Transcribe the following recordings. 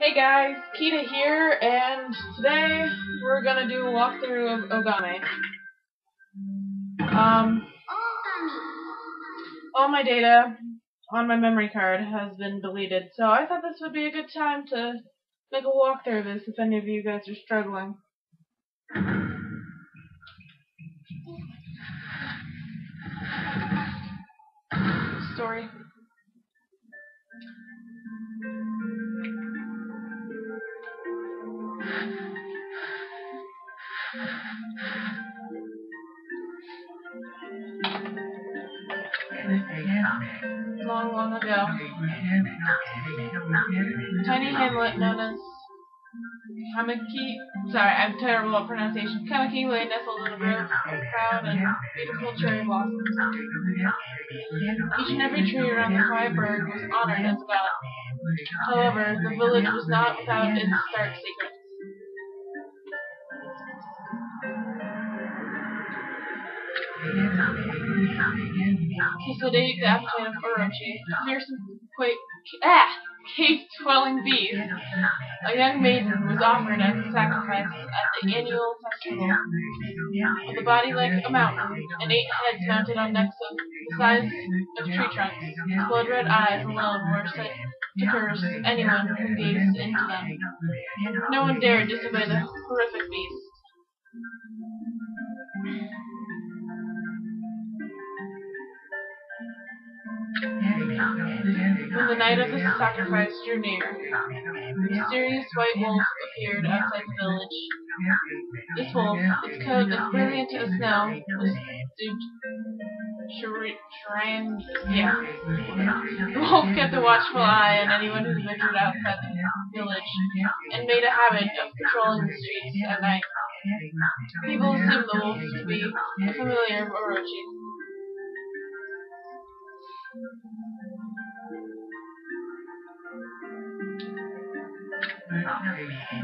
Hey guys, Kita here, and today we're gonna do a walkthrough of Okami. All my data on my memory card has been deleted, so I thought this would be a good time to make a walkthrough of this if any of you guys are struggling. Story. Long, long ago, a tiny hamlet known as Kamiki. Sorry, I'm terrible at pronunciation. Kamiki lay nestled in a grove of proud and beautiful cherry blossoms. Each and every tree around the quiet burg was honored as a god. However, the village was not without its dark secrets. To sedate the appetite of Orochi, fearsome cave-dwelling bees, a young maiden was offered as a sacrifice at the annual festival. With a body like a mountain, and 8 heads mounted on necks of the size of tree trunks, its blood-red eyes alone were said to curse anyone who gazed into them. No one dared disobey the horrific beast. When the night of the sacrifice drew near, a mysterious white wolf appeared outside the village. This wolf, its coat as brilliant as snow, was dubbed The wolf kept a watchful eye on anyone who ventured outside the village, and made a habit of patrolling the streets at night. People assumed the wolf to be a familiar of Orochi.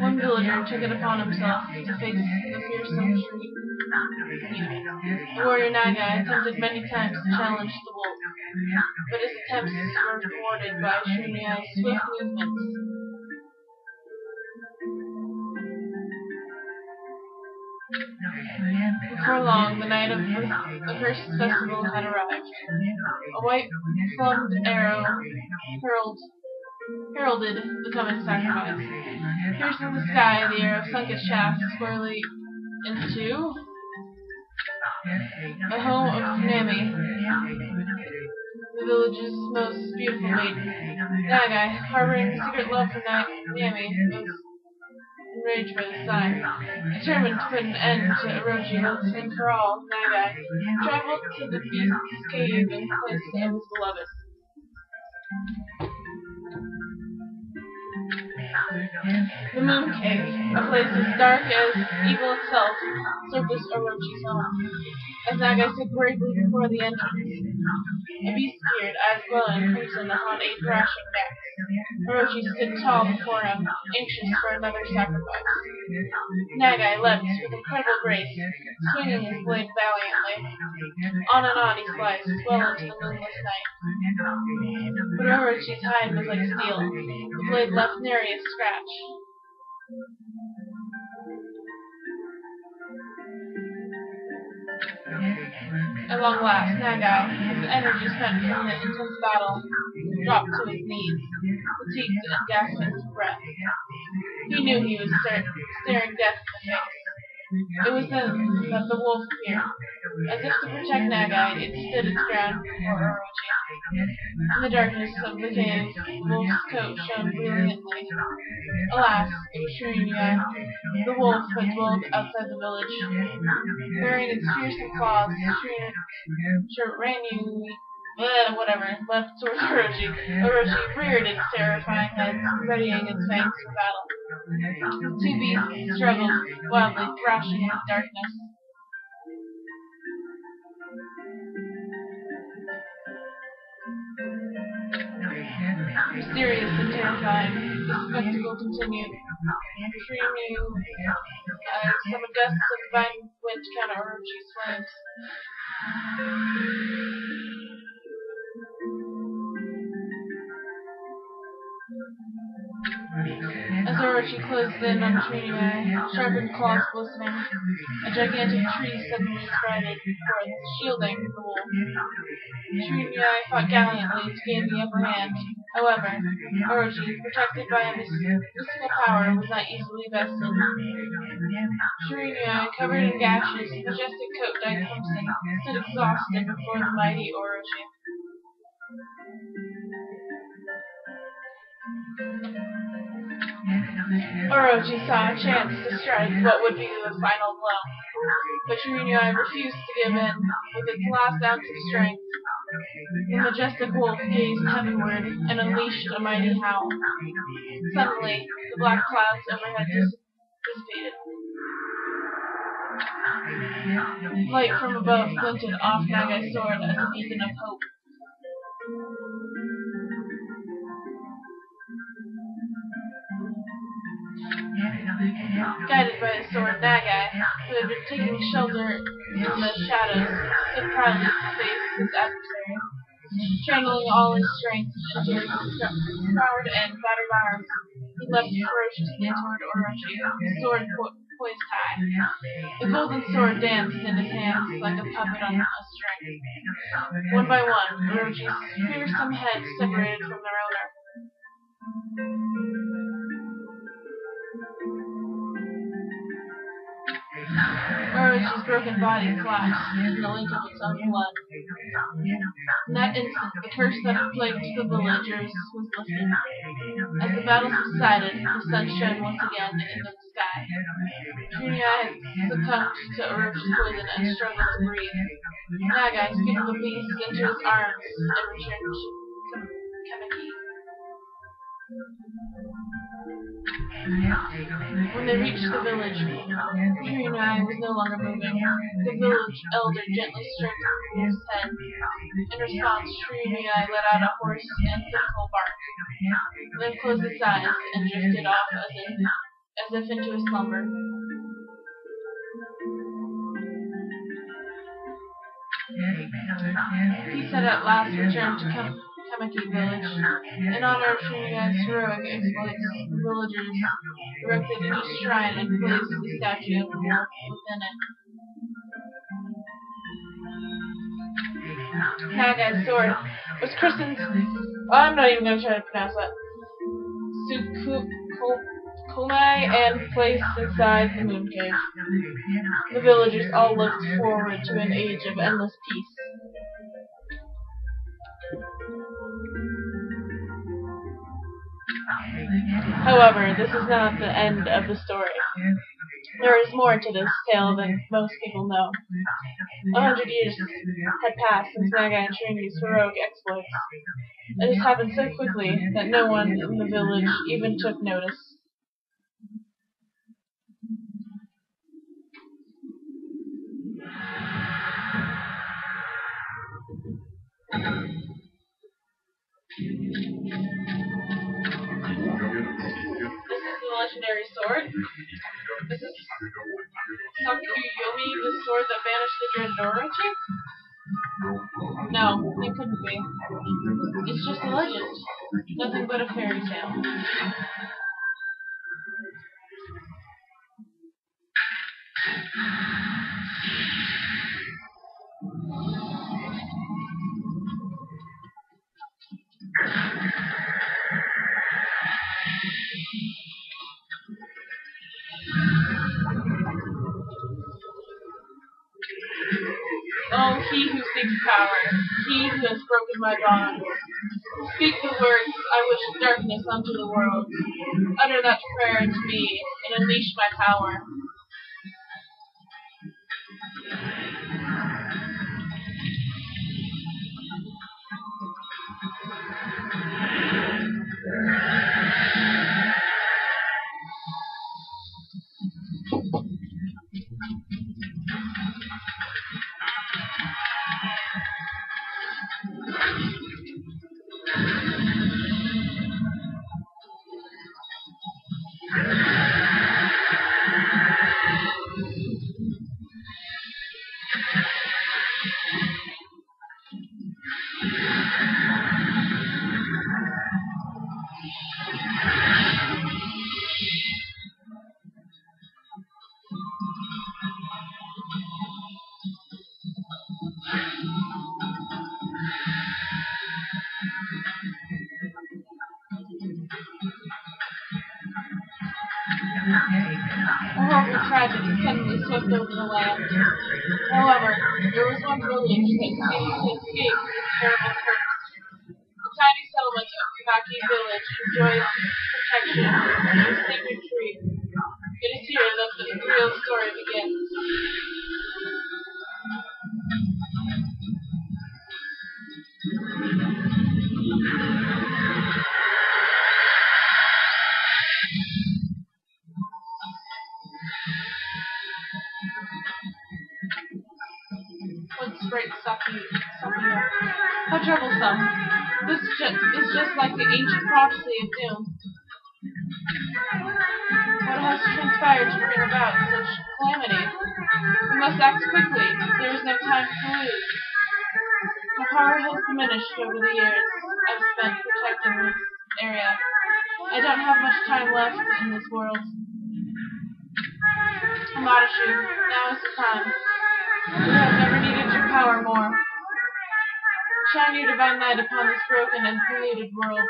One villager took it upon himself to face the fearsome tree. The warrior Nagai attempted many times to challenge the wolf, but his attempts were thwarted by Shunya's swift movements. Before long, the night of the first festival had arrived. A white-plumed arrow heralded the coming sacrifice. Piercing the sky, the arrow sunk its shaft squarely into the home of Nami, the village's most beautiful maiden. Nagai, harboring a secret love for Nami, was enraged by this sign. Determined to put an end to Orochi once and for all, Nagai traveled to the beast's cave in quest of his beloved. The Moon Cave, a place as dark as evil itself, surfaced Orochi's home. As Nagai stood bravely before the entrance, a beast appeared, eyes glowing crimson upon 8 thrashing necks. Orochi stood tall before him, anxious for another sacrifice. Nagai leapt with incredible grace, swinging his blade valiantly. On and on he sliced, well into the moonless night. But Orochi's hide was like steel. The blade left nary a scratch. At long last, Nagai, his energy spent from the intense battle, dropped to his knees, fatigued and gasping for breath. He knew he was staring death in the face. It was then that the wolf appeared. As if to protect Nagai, it stood its ground before Orochi. In the darkness of the cave, the wolf's coat shone brilliantly. Alas, Shunya, the wolf had dwelled outside the village. Bearing its fearsome claws, left towards Orochi. Orochi reared its terrifying head, readying its fangs for battle. The 2 beasts struggled, wildly thrashing in the darkness. Mysterious and terrifying, the spectacle continued. Shunya summoned gusts of divine wind to counter Orochi's flames. As Orochi closed in on Trinidad, sharpened claws glistening, a gigantic tree suddenly sprouted forth, shielding the wolf. Trinidad fought gallantly to gain the upper hand. However, Orochi, protected by a mystical power, was not easily bested. Trinidad, covered in gashes, majestic coat dyed crimson, stood exhausted before the mighty Orochi. Orochi saw a chance to strike what would be the final blow, but Trinidad refused to give in. With its last ounce of strength, the majestic wolf gazed heavenward and unleashed a mighty howl. Suddenly, the black clouds overhead dissipated. Light from above glinted off Nagai's sword as a beacon of hope. Guided by his sword, Nagai, who had been taking shelter in the shadows, stood proudly to face his adversary. Channeling all his strength into his scarred and battered arms, he leapt ferociously toward Orochi, his sword poised high. The golden sword danced in his hands like a puppet on a string. One by one, Orochi's fearsome heads separated from their owner. Orochi's broken body collapsed in the lake of its own blood. In that instant, the curse that had plagued the villagers was lifted. As the battle subsided, the sun shone once again into the sky. Trinidad had succumbed to Orochi's poison and struggled to breathe. Nagai skipped the beast into his arms and returned to Kamiki. When they reached the village, Trinidad was no longer moving. The village elder gently stroked the wolf's head. In response, Trinidad let out a hoarse and pitiful bark, then closed its eyes and drifted off as if into a slumber. Peace had at last returned to Kamiki village. In honor of Trinidad's heroic exploits, the villagers erected a new shrine and placed the statue of the wolf within it. Nagai's sword was christened. I'm not even going to try to pronounce that. Sukumai and placed inside the moon cave. The villagers all looked forward to an age of endless peace. However, this is not the end of the story. There is more to this tale than most people know. 100 years had passed since Nagai and Trini's heroic exploits. It has happened so quickly that no one in the village even took notice. This is the legendary sword. This is Sakuyomi, the sword that banished the dread Orochi? No, it couldn't be. It's just a legend. Nothing but a fairy tale. Oh, he who seeks power, he who has broken my bonds. Speak the words, I wish darkness unto the world. Utter that prayer to me, and unleash my power. A horrible tragedy suddenly swept over the land. However, there was one village that seemed to escape this terrible curse. The tiny settlement of Okami village enjoys protection from a sacred tree. It is here that the real story begins. What sprite Sakio? How troublesome. This is just like the ancient prophecy of doom. What has transpired to bring about such calamity? We must act quickly. There is no time to lose. My power has diminished over the years I've spent protecting this area. I don't have much time left in this world. Amadashu, now is the time. We have never needed your power more. Shine your divine light upon this broken and polluted world.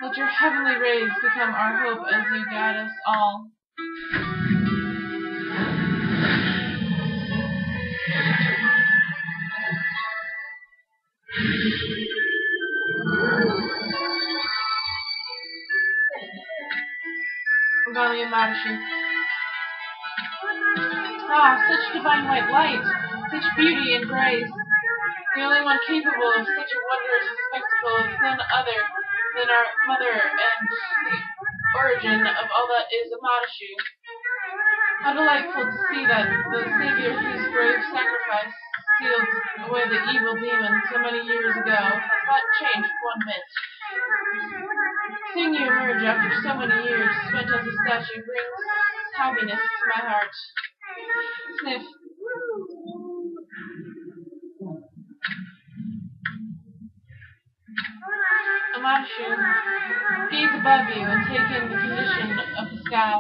Let your heavenly rays become our hope as you guide us all. Okami Amadashu. Ah, such divine white light, such beauty and grace. The only one capable of such a wondrous spectacle is none other than our mother and the origin of all that is Amadashu. How delightful to see that the Savior whose brave sacrifice sealed away the evil demon so many years ago has not changed one bit. Seeing you emerge after so many years spent as a statue brings happiness to my heart. Sniff. Amadashu, gaze above you and take in the condition of the sky.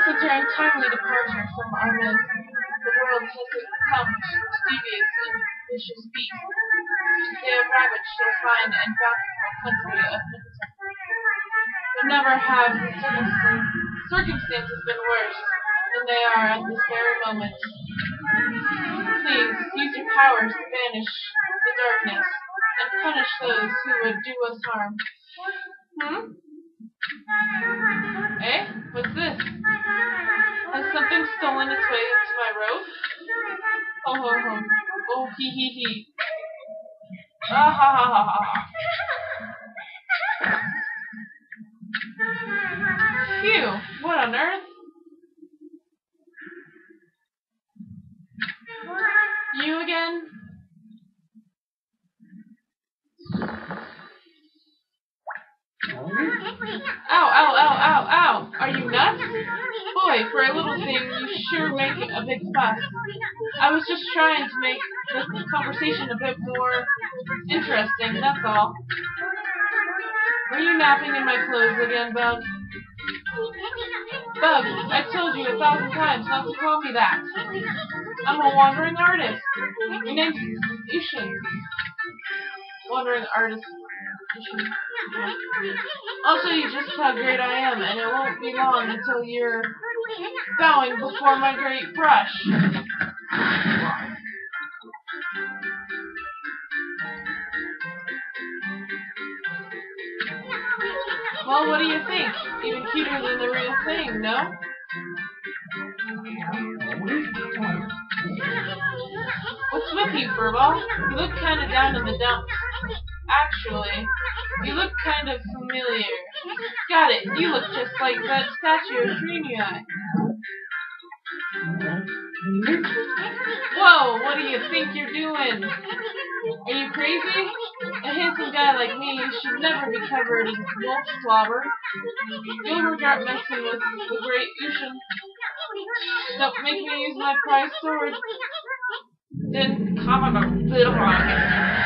Since your untimely departure from our midst, the world has succumbed to devious and vicious beasts. They have ravaged so fine and bountiful country of Nicotin. But never have the circumstances been worse than they are at this very moment. Please use your powers to banish the darkness and punish those who would do us harm. Eh? What's this? Has something stolen its way into my robe? Ho ho ho. Oh he he he. Ah ha ha ha ha. Phew! What on earth? You again? Ow, ow, ow, ow, ow! Are you nuts? Boy, for a little thing, you sure make a big fuss. I was just trying to make the conversation a bit more interesting, that's all. Were you napping in my clothes again, Bug? Bug, I've told you 1,000 times not to call me that. I'm a wandering artist. My name's Ishin. Wandering artist. Ishin. I'll show you just how great I am, and it won't be long until you're bowing before my great brush. Well, what do you think? Even cuter than the real thing, no? What's with you, Furball? You look kinda down in the dumps. Actually, you look kind of familiar. Got it, you look just like that statue of Shreenui. Whoa, what do you think you're doing? Are you crazy? A handsome guy like me should never be covered in wolf slobber. You'll regret messing with the great Ushin. Don't make me use my prized sword. Then comment a bit on it.